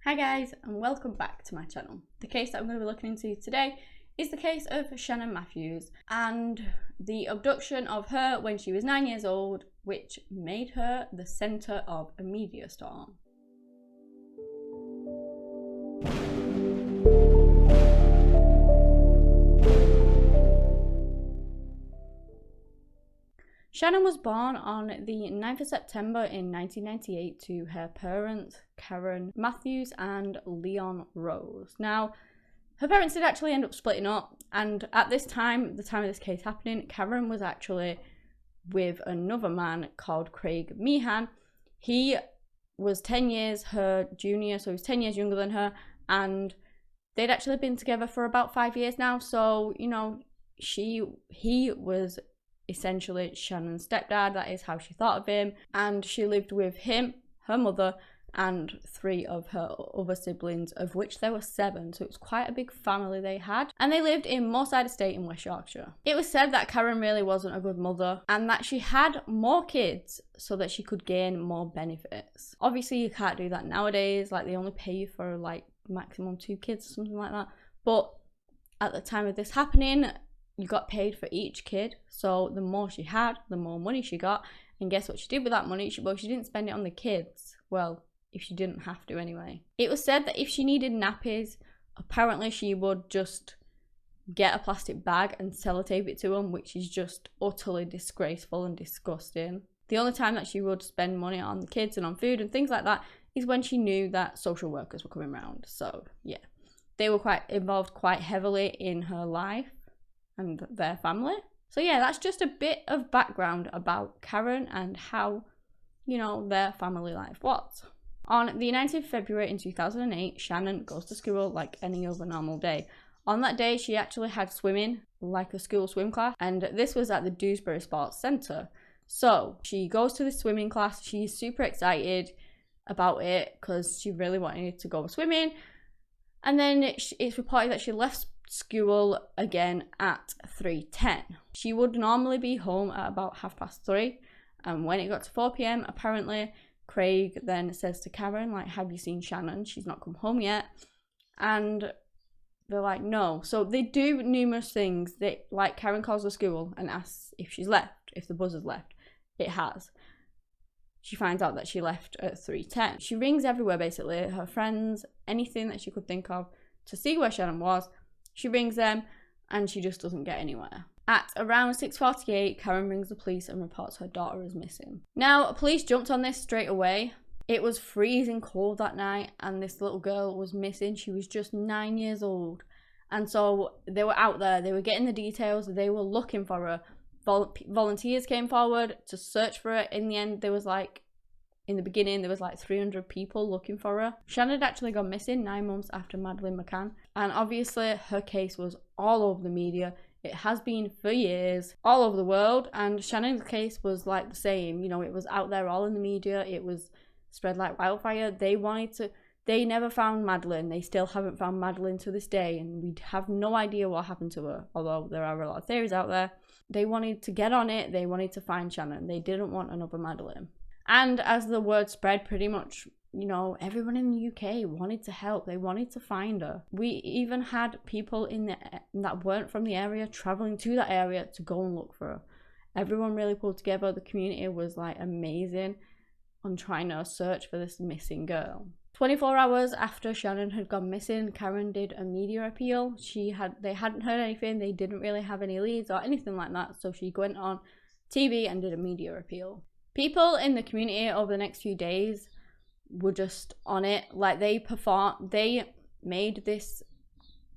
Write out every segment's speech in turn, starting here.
Hi guys, and welcome back to my channel. The case that I'm going to be looking into today is the case of Shannon Matthews and the abduction of her when she was 9 years old, which made her the centre of a media storm. Shannon was born on the 9th of September in 1998 to her parents, Karen Matthews and Leon Rose. Now, her parents did actually end up splitting up, and at this time, the time of this case happening, Karen was actually with another man called Craig Meehan. He was 10 years her junior, so he was 10 years younger than her, and they'd actually been together for about 5 years now, so, you know, he was essentially Shannon's stepdad. That is how she thought of him, and she lived with him, her mother, and 3 of her other siblings, of which there were 7, so it was quite a big family they had, and they lived in Moorside Estate in West Yorkshire. It was said that Karen really wasn't a good mother and that she had more kids so that she could gain more benefits. Obviously you can't do that nowadays, like they only pay you for like maximum 2 kids or something like that, but at the time of this happening you got paid for each kid, so the more she had, the more money she got. And guess what she did with that money? She didn't spend it on the kids. Well, if she didn't have to anyway. It was said that if she needed nappies, apparently she would just get a plastic bag and sellotape it to them, which is just utterly disgraceful and disgusting. The only time that she would spend money on the kids and on food and things like that is when she knew that social workers were coming around. So yeah, they were quite involved quite heavily in her life and their family. So yeah, that's just a bit of background about Karen and how, you know, their family life was. On the 19th of February in 2008, Shannon goes to school like any other normal day. On that day, she actually had swimming, like a school swim class, and this was at the Dewsbury Sports Centre. So she goes to the swimming class, she's super excited about it because she really wanted to go swimming. And then it's reported that she left school again at 3:10. She would normally be home at about 3:30, and when it got to 4 p.m, apparently Craig then says to Karen, like, have you seen Shannon? She's not come home yet. And they're like, no. So they do numerous things. They, like, Karen calls the school and asks if she's left, if the bus has left. It has. She finds out that she left at 3:10. She rings everywhere, basically, her friends, anything that she could think of to see where Shannon was. She rings them and she just doesn't get anywhere. At around 6:48, Karen rings the police and reports her daughter is missing. Now, police jumped on this straight away. It was freezing cold that night and this little girl was missing. She was just 9 years old. And so they were out there, they were getting the details, they were looking for her. Volunteers came forward to search for her. In the end, there was like, in the beginning, there was like 300 people looking for her. Shannon had actually gone missing 9 months after Madeleine McCann. And obviously her case was all over the media. It has been for years, all over the world. And Shannon's case was like the same. You know, it was out there all in the media. It was spread like wildfire. They never found Madeleine. They still haven't found Madeleine to this day. And we have no idea what happened to her. Although there are a lot of theories out there. They wanted to get on it. They wanted to find Shannon. They didn't want another Madeleine. And as the word spread, pretty much, you know, everyone in the UK wanted to help. They wanted to find her. We even had people that weren't from the area traveling to that area to go and look for her. Everyone really pulled together. The community was like amazing on trying to search for this missing girl. 24 hours after Shannon had gone missing, Karen did a media appeal. They hadn't heard anything. They didn't really have any leads or anything like that. So she went on TV and did a media appeal. People in the community over the next few days were just on it. Like they made this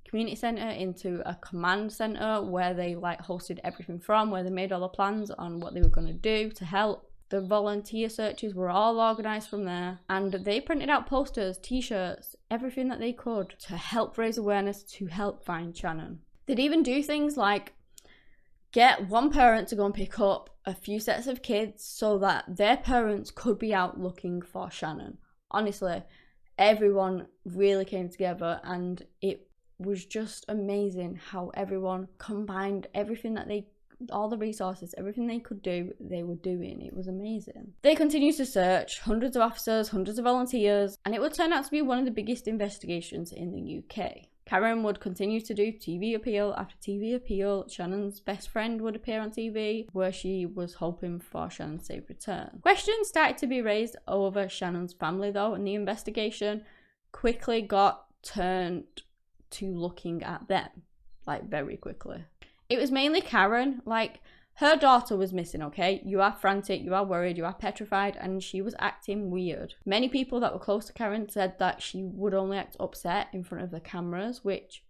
community centre into a command centre where they like hosted everything from, where they made all the plans on what they were going to do to help. The volunteer searches were all organised from there, and they printed out posters, t-shirts, everything that they could to help raise awareness to help find Shannon. They'd even do things like get one parent to go and pick up a few sets of kids so that their parents could be out looking for Shannon. Honestly, everyone really came together and it was just amazing how everyone combined everything that they all the resources, everything they could do, they were doing. It was amazing. They continued to search, hundreds of officers, hundreds of volunteers, and it would turn out to be one of the biggest investigations in the UK. Karen would continue to do TV appeal after TV appeal. Shannon's best friend would appear on TV, where she was hoping for Shannon's safe return. Questions started to be raised over Shannon's family, though, and the investigation quickly got turned to looking at them, like very quickly. It was mainly Karen. Like, her daughter was missing, okay? You are frantic, you are worried, you are petrified, and she was acting weird. Many people that were close to Karen said that she would only act upset in front of the cameras, which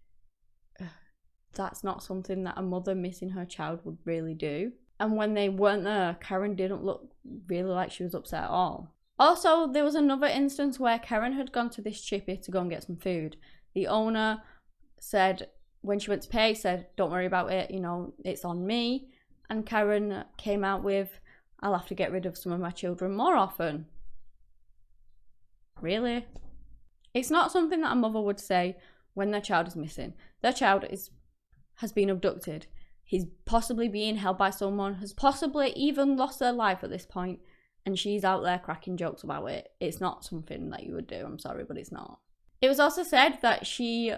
that's not something that a mother missing her child would really do. And when they weren't there, Karen didn't look really like she was upset at all. Also, there was another instance where Karen had gone to this chippy to go and get some food. The owner said, when she went to pay, said, don't worry about it, you know, it's on me. And Karen came out with, I'll have to get rid of some of my children more often. Really? It's not something that a mother would say when their child is missing. Their child has been abducted. He's possibly being held by someone, has possibly even lost their life at this point, and she's out there cracking jokes about it. It's not something that you would do. I'm sorry, but it's not. It was also said that she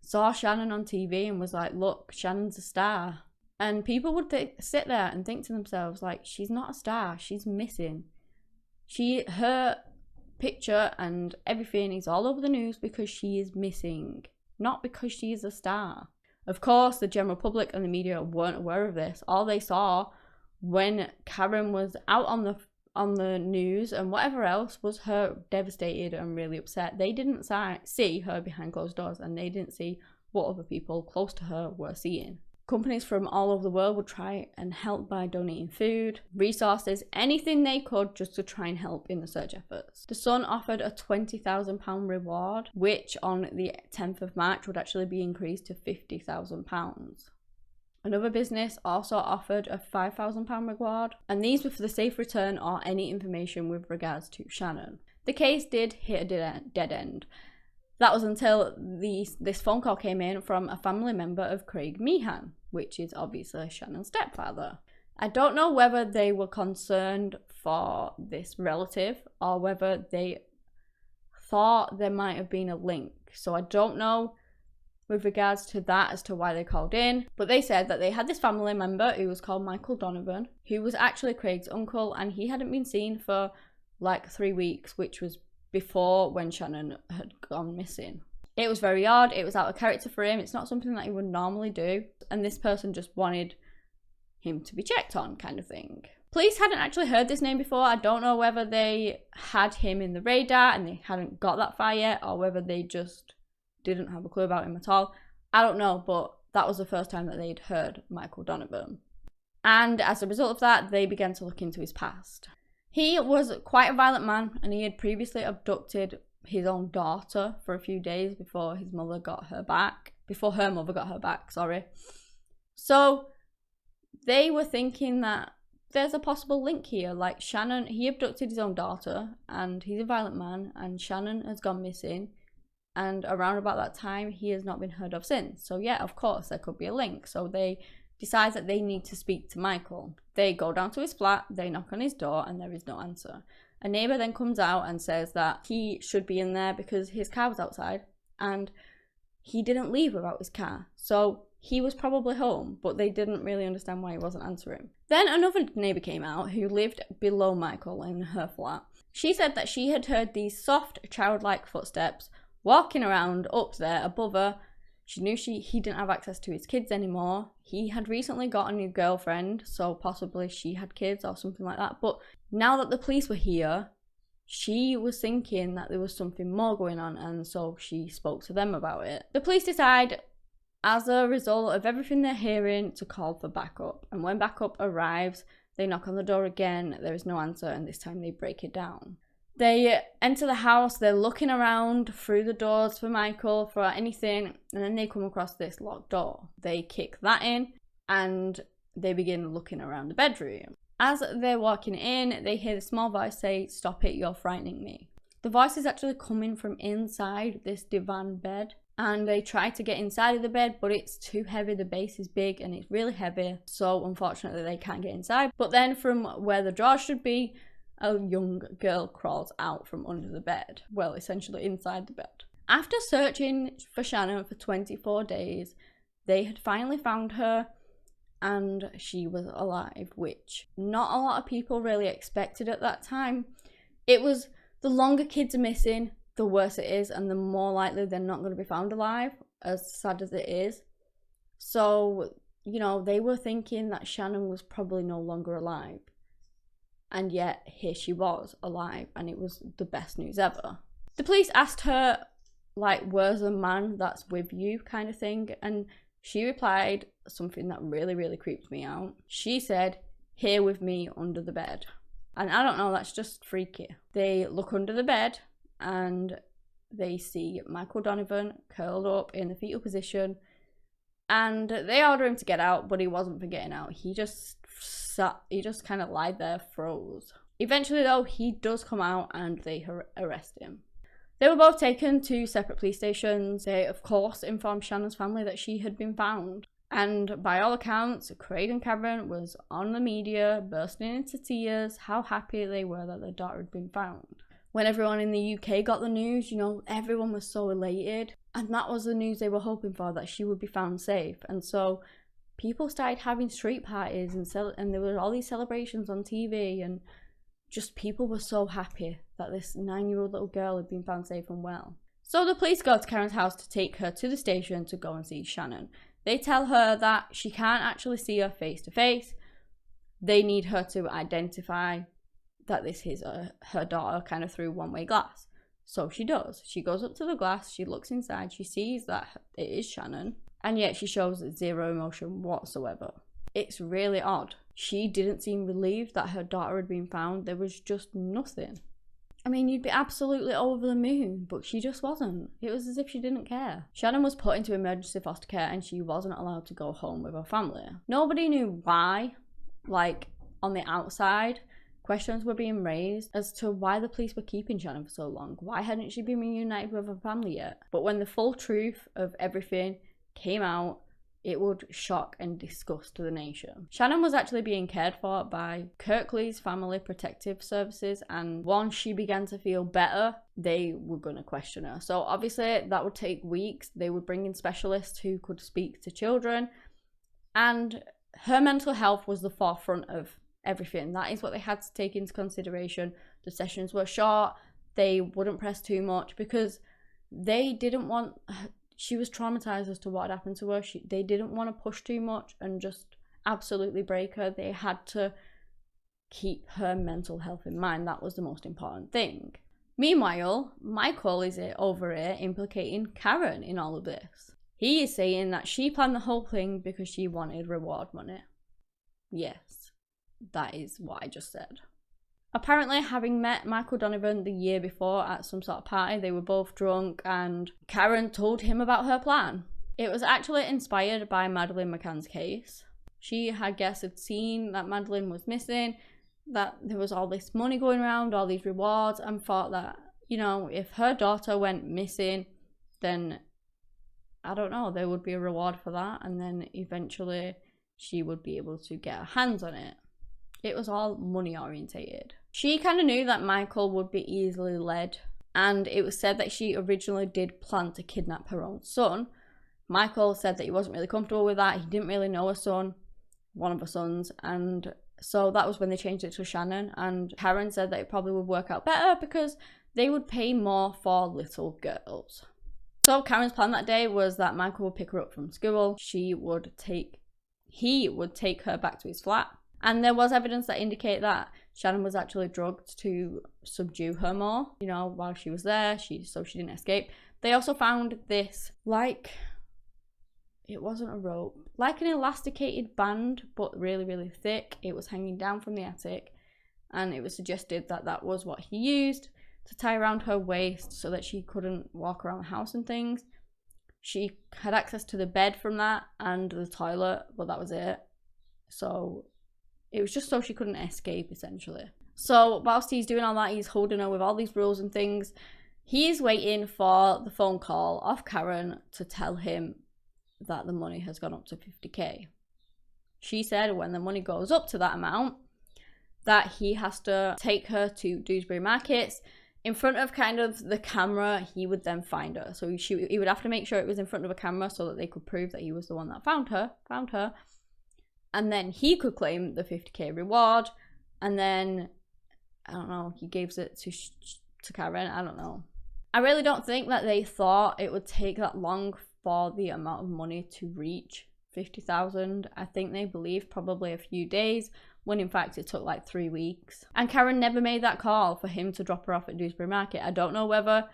saw Shannon on TV and was like, look, Shannon's a star. And people would sit there and think to themselves, like, she's not a star, she's missing. Her picture and everything is all over the news because she is missing, not because she is a star. Of course, the general public and the media weren't aware of this. All they saw when Karen was out on the news and whatever else was her devastated and really upset. They didn't see her behind closed doors, and they didn't see what other people close to her were seeing. Companies from all over the world would try and help by donating food, resources, anything they could just to try and help in the search efforts. The Sun offered a £20,000 reward, which on the 10th of March would actually be increased to £50,000. Another business also offered a £5,000 reward, and these were for the safe return or any information with regards to Shannon. The case did hit a dead end. That was until this phone call came in from a family member of Craig Meehan, which is obviously Shannon's stepfather. I don't know whether they were concerned for this relative or whether they thought there might have been a link. So I don't know with regards to that as to why they called in, but they said that they had this family member who was called Michael Donovan, who was actually Craig's uncle, and he hadn't been seen for like 3 weeks, which was before when Shannon had gone missing. It was very odd. It was out of character for him. It's not something that he would normally do, and this person just wanted him to be checked on, kind of thing. Police hadn't actually heard this name before. I don't know whether they had him in the radar and they hadn't got that far yet, or whether they just didn't have a clue about him at all. I don't know, but that was the first time that they'd heard Michael Donovan. And as a result of that, they began to look into his past. He was quite a violent man, and he had previously abducted his own daughter for a few days before her mother got her back, sorry. So they were thinking that there's a possible link here, like Shannon, he abducted his own daughter, and he's a violent man, and Shannon has gone missing, and around about that time, he has not been heard of since. So yeah, of course, there could be a link. So they decide that they need to speak to Michael. They go down to his flat, they knock on his door, and there is no answer. A neighbour then comes out and says that he should be in there because his car was outside, and he didn't leave without his car. So he was probably home, but they didn't really understand why he wasn't answering. Then another neighbour came out who lived below Michael in her flat. She said that she had heard these soft, childlike footsteps walking around up there above her. She knew he didn't have access to his kids anymore. He had recently got a new girlfriend, so possibly she had kids or something like that. But now that the police were here, she was thinking that there was something more going on, and so she spoke to them about it. The police decide, as a result of everything they're hearing, to call for backup. And when backup arrives, they knock on the door again. There is no answer, and this time they break it down. They enter the house, they're looking around through the doors for Michael, for anything, and then they come across this locked door. They kick that in, and they begin looking around the bedroom. As they're walking in, they hear the small voice say, "Stop it, you're frightening me." The voice is actually coming from inside this divan bed. And they try to get inside of the bed, but it's too heavy. The base is big and it's really heavy. So unfortunately they can't get inside. But then from where the drawers should be, a young girl crawls out from under the bed. Well, essentially inside the bed. After searching for Shannon for 24 days, they had finally found her and she was alive, which not a lot of people really expected at that time. It was the longer kids are missing, the worse it is, and the more likely they're not going to be found alive, as sad as it is. So, you know, they were thinking that Shannon was probably no longer alive. And yet, here she was, alive, and it was the best news ever. The police asked her, like, where's the man that's with you, kind of thing, and she replied something that really, really creeped me out. She said, here with me under the bed. And I don't know, that's just freaky. They look under the bed, and they see Michael Donovan curled up in the fetal position, and they order him to get out, but he wasn't for getting out. He just kind of lied there, froze. Eventually though, he does come out and they arrest him. They were both taken to separate police stations. They of course informed Shannon's family that she had been found, and by all accounts, Craig and Karen was on the media bursting into tears how happy they were that their daughter had been found. When everyone in the UK got the news, you know, everyone was so elated. And that was the news they were hoping for, that she would be found safe. And so people started having street parties and there were all these celebrations on TV, and just people were so happy that this 9-year-old little girl had been found safe and well. So the police go to Karen's house to take her to the station to go and see Shannon. They tell her that she can't actually see her face to face. They need her to identify that this is her daughter kind of through one-way glass. So she does. She goes up to the glass, she looks inside, she sees that it is Shannon, and yet she shows zero emotion whatsoever. It's really odd. She didn't seem relieved that her daughter had been found. There was just nothing. I mean, you'd be absolutely over the moon, but she just wasn't. It was as if she didn't care. Shannon was put into emergency foster care and she wasn't allowed to go home with her family. Nobody knew why. Like, on the outside, questions were being raised as to why the police were keeping Shannon for so long. Why hadn't she been reunited with her family yet? But when the full truth of everything came out, it would shock and disgust the nation. Shannon was actually being cared for by Kirkley's Family Protective Services, and once she began to feel better, they were going to question her. So obviously that would take weeks. They would bring in specialists who could speak to children, and her mental health was the forefront of everything. That is what they had to take into consideration. The sessions were short. They wouldn't press too much because they didn't want... She was traumatized as to what had happened to her. They didn't want to push too much and just absolutely break her. They had to keep her mental health in mind. That was the most important thing. Meanwhile, Michael is over here implicating Karen in all of this. He is saying that she planned the whole thing because she wanted reward money. Yes, that is what I just said. Apparently, having met Michael Donovan the year before at some sort of party, they were both drunk and Karen told him about her plan. It was actually inspired by Madeleine McCann's case. She, I guess, had seen that Madeleine was missing, that there was all this money going around, all these rewards, and thought that, you know, if her daughter went missing, then, I don't know, there would be a reward for that, and then eventually she would be able to get her hands on it. It was all money orientated. She kind of knew that Michael would be easily led, and it was said that she originally did plan to kidnap her own son. Michael said that he wasn't really comfortable with that. He didn't really know her son, one of her sons, and so that was when they changed it to Shannon. And Karen said that it probably would work out better because they would pay more for little girls. So Karen's plan that day was that Michael would pick her up from school. He would take her back to his flat. And there was evidence that indicate that Shannon was actually drugged to subdue her more, you know, while she was there, so she didn't escape. They also found this, like, it wasn't a rope, like an elasticated band, but really, really thick. It was hanging down from the attic, and it was suggested that that was what he used to tie around her waist so that she couldn't walk around the house and things. She had access to the bed from that and the toilet, but that was it. So it was just so she couldn't escape, essentially. So whilst he's doing all that, he's holding her with all these rules and things. He's waiting for the phone call off Karen to tell him that the money has gone up to 50k. She said when the money goes up to that amount, that he has to take her to Dewsbury Markets. In front of kind of the camera, he would then find her. So he would have to make sure it was in front of a camera so that they could prove that he was the one that found her. And then he could claim the 50k reward. And then, I don't know, he gives it to Karen. I don't know. I really don't think that they thought it would take that long for the amount of money to reach 50,000. I think they believed probably a few days, when in fact it took like 3 weeks. And Karen never made that call for him to drop her off at Dewsbury Market. I don't know whether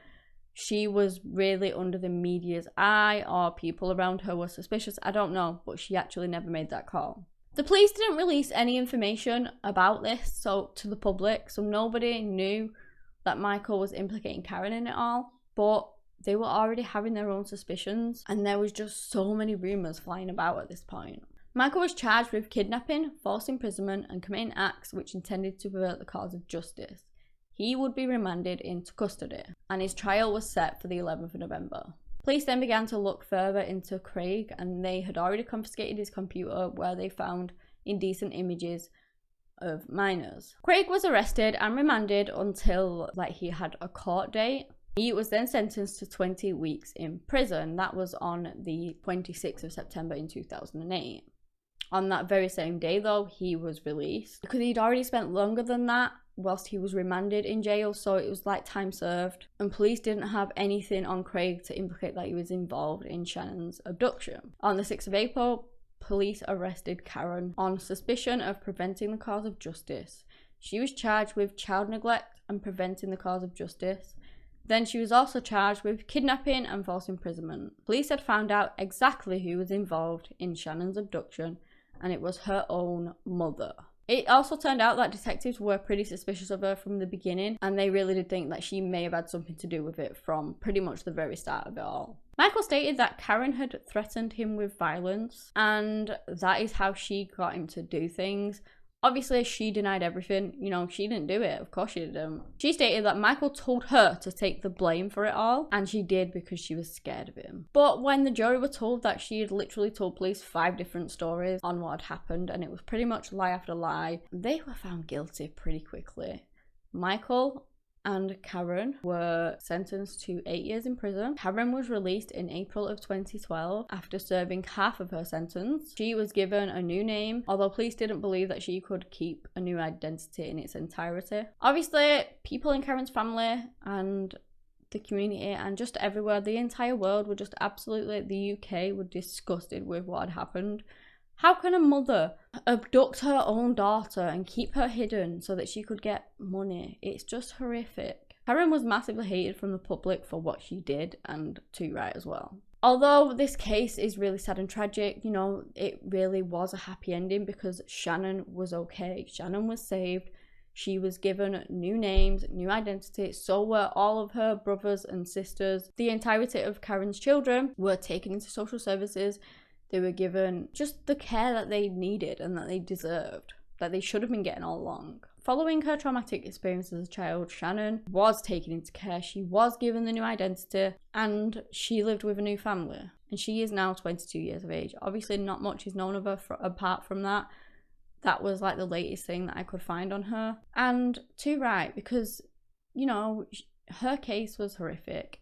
she was really under the media's eye or people around her were suspicious. I don't know, but she actually never made that call. The police didn't release any information about this to the public, so nobody knew that Michael was implicating Karen in it all, but they were already having their own suspicions, and there was just so many rumours flying about at this point. Michael was charged with kidnapping, false imprisonment, and committing acts which intended to pervert the cause of justice. He would be remanded into custody, and his trial was set for the 11th of November. Police then began to look further into Craig, and they had already confiscated his computer, where they found indecent images of minors. Craig was arrested and remanded until he had a court date. He was then sentenced to 20 weeks in prison. That was on the 26th of September in 2008. On that very same day, though, he was released because he'd already spent longer than that whilst he was remanded in jail, so it was like time served. And police didn't have anything on Craig to implicate that he was involved in Shannon's abduction. On the 6th of April, police arrested Karen on suspicion of preventing the cause of justice. She was charged with child neglect and preventing the cause of justice. Then she was also charged with kidnapping and false imprisonment. Police had found out exactly who was involved in Shannon's abduction, and it was her own mother. It also turned out that detectives were pretty suspicious of her from the beginning, and they really did think that she may have had something to do with it from pretty much the very start of it all. Michael stated that Karen had threatened him with violence, and that is how she got him to do things. Obviously, she denied everything. She didn't do it. Of course she didn't. She stated that Michael told her to take the blame for it all, and she did because she was scared of him. But when the jury were told that she had literally told police 5 different stories on what had happened, and it was pretty much lie after lie, they were found guilty pretty quickly. Michael and Karen were sentenced to 8 years in prison. Karen was released in April of 2012 after serving half of her sentence. She was given a new name, although police didn't believe that she could keep a new identity in its entirety. Obviously, people in Karen's family and the community and just everywhere, the entire world were just absolutely, the UK were disgusted with what had happened. How can a mother abduct her own daughter and keep her hidden so that she could get money? It's just horrific. Karen was massively hated from the public for what she did, and to right as well. Although this case is really sad and tragic, it really was a happy ending because Shannon was okay. Shannon was saved. She was given new names, new identity. So were all of her brothers and sisters. The entirety of Karen's children were taken into social services. They were given just the care that they needed and that they deserved, that they should have been getting all along. Following her traumatic experience as a child, Shannon was taken into care. She was given the new identity and she lived with a new family. And she is now 22 years of age. Obviously, not much is known of her apart from that. That was the latest thing that I could find on her. And too right, because, her case was horrific.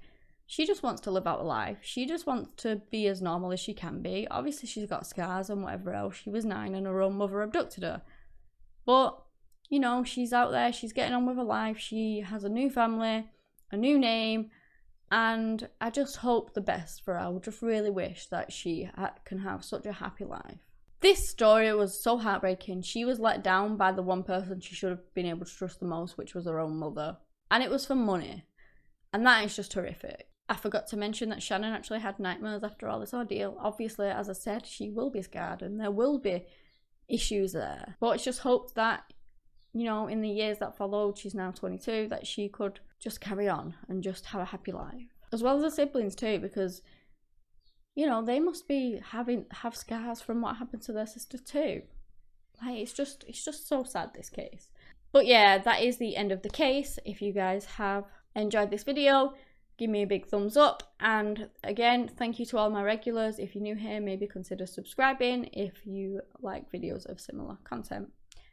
She just wants to live out a life. She just wants to be as normal as she can be. Obviously, she's got scars and whatever else. She was 9 and her own mother abducted her. But, she's out there. She's getting on with her life. She has a new family, a new name. And I just hope the best for her. I would just really wish that she can have such a happy life. This story was so heartbreaking. She was let down by the one person she should have been able to trust the most, which was her own mother. And it was for money. And that is just horrific. I forgot to mention that Shannon actually had nightmares after all this ordeal. Obviously, as I said, she will be scarred and there will be issues there. But it's just hoped that, in the years that followed, she's now 22, that she could just carry on and just have a happy life. As well as her siblings too, because, they must be have scars from what happened to their sister too. It's just so sad, this case. But yeah, that is the end of the case. If you guys have enjoyed this video, give me a big thumbs up. And again, thank you to all my regulars. If you're new here, maybe consider subscribing if you like videos of similar content.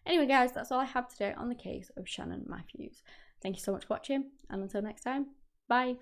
Anyway guys, that's all I have today on the case of Shannon Matthews. Thank you so much for watching, and until next time, bye.